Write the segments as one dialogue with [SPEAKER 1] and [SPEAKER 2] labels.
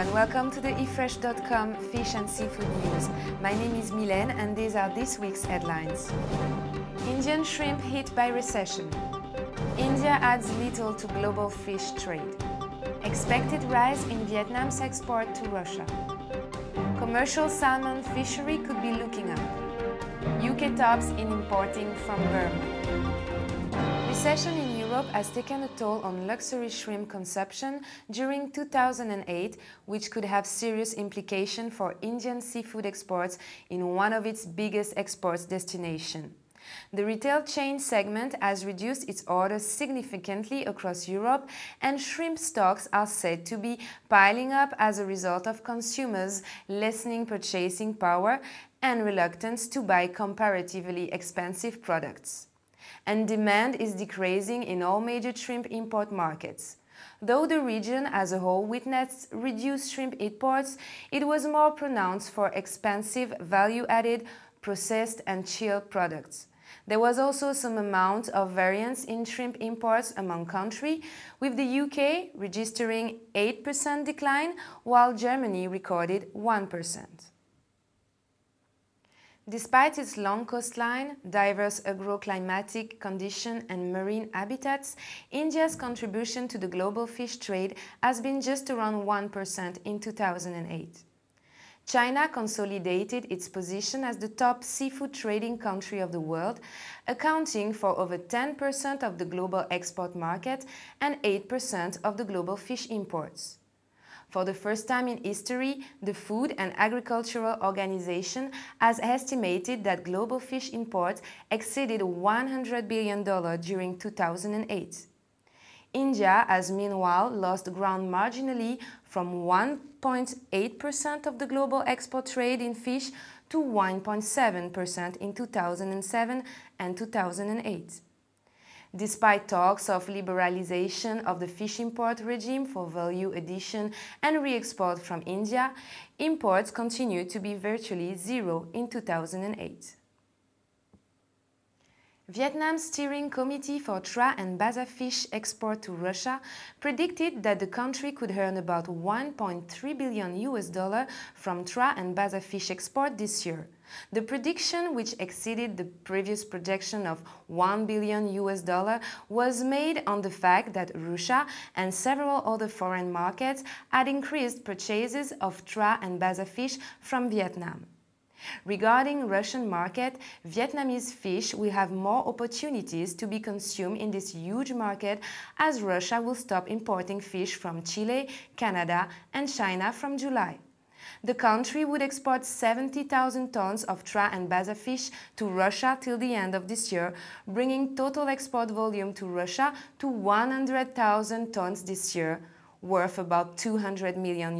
[SPEAKER 1] and welcome to the efresh.com fish and seafood news. My name is Mylène and these are this week's headlines. Indian shrimp hit by recession. India adds little to global fish trade. Expected rise in Vietnam's export to Russia. Commercial salmon fishery could be looking up. UK tops in importing from Burma. Recession in Europe has taken a toll on luxury shrimp consumption during 2008, which could have serious implications for Indian seafood exports in one of its biggest export destinations. The retail chain segment has reduced its orders significantly across Europe, and shrimp stocks are said to be piling up as a result of consumers' lessening purchasing power and reluctance to buy comparatively expensive products. And demand is decreasing in all major shrimp import markets. Though the region as a whole witnessed reduced shrimp imports, it was more pronounced for expensive, value-added, processed and chilled products. There was also some amount of variance in shrimp imports among countries, with the UK registering 8% decline, while Germany recorded 1%. Despite its long coastline, diverse agroclimatic conditions and marine habitats, India's contribution to the global fish trade has been just around 1% in 2008. China consolidated its position as the top seafood trading country of the world, accounting for over 10% of the global export market and 8% of the global fish imports. For the first time in history, the Food and Agricultural Organization has estimated that global fish imports exceeded $100 billion during 2008. India has meanwhile lost ground marginally from 1.8% of the global export trade in fish to 1.7% in 2007 and 2008. Despite talks of liberalization of the fish import regime for value addition and re-export from India, imports continued to be virtually zero in 2008. Vietnam's steering committee for Tra and Baza fish export to Russia predicted that the country could earn about $1.3 billion from Tra and Baza fish export this year. The prediction, which exceeded the previous projection of $1 billion, was made on the fact that Russia and several other foreign markets had increased purchases of Tra and Baza fish from Vietnam. Regarding Russian market, Vietnamese fish will have more opportunities to be consumed in this huge market, as Russia will stop importing fish from Chile, Canada and China from July. The country would export 70,000 tons of Tra and Baza fish to Russia till the end of this year, bringing total export volume to Russia to 100,000 tons this year, worth about $200 million.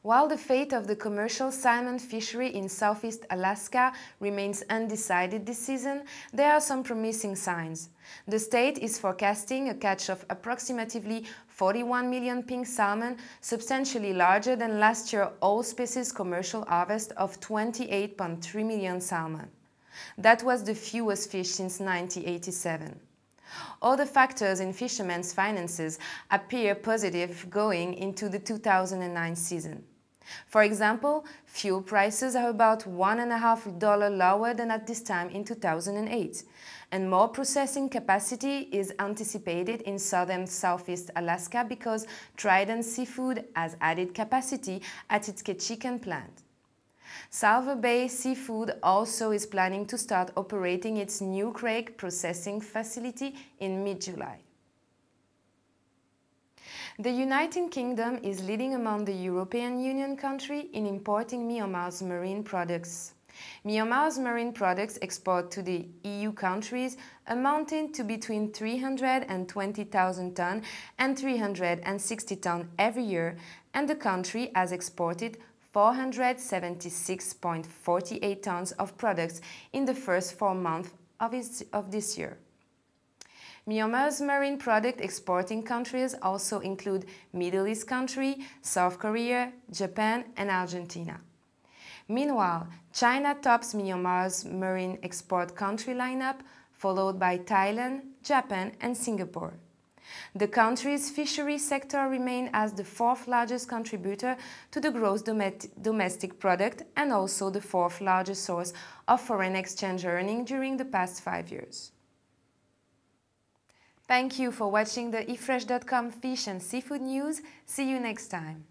[SPEAKER 1] While the fate of the commercial salmon fishery in Southeast Alaska remains undecided this season, there are some promising signs. The state is forecasting a catch of approximately 41 million pink salmon, substantially larger than last year's all-species commercial harvest of 28.3 million salmon. That was the fewest fish since 1987. Other factors in fishermen's finances appear positive going into the 2009 season. For example, fuel prices are about $1.50 lower than at this time in 2008, and more processing capacity is anticipated in southern Southeast Alaska because Trident Seafood has added capacity at its Ketchikan plant. Salver Bay Seafood also is planning to start operating its new Craig processing facility in mid-July. The United Kingdom is leading among the European Union countries in importing Myanmar's marine products. Myanmar's marine products export to the EU countries amounting to between 320,000 tons and 360 tons every year, and the country has exported 476.48 tons of products in the first 4 months of this year. Myanmar's marine product exporting countries also include Middle East countries, South Korea, Japan and Argentina. Meanwhile, China tops Myanmar's marine export country lineup, followed by Thailand, Japan and Singapore. The country's fishery sector remained as the fourth largest contributor to the gross domestic product and also the fourth largest source of foreign exchange earnings during the past 5 years. Thank you for watching the efresh.com fish and seafood news. See you next time.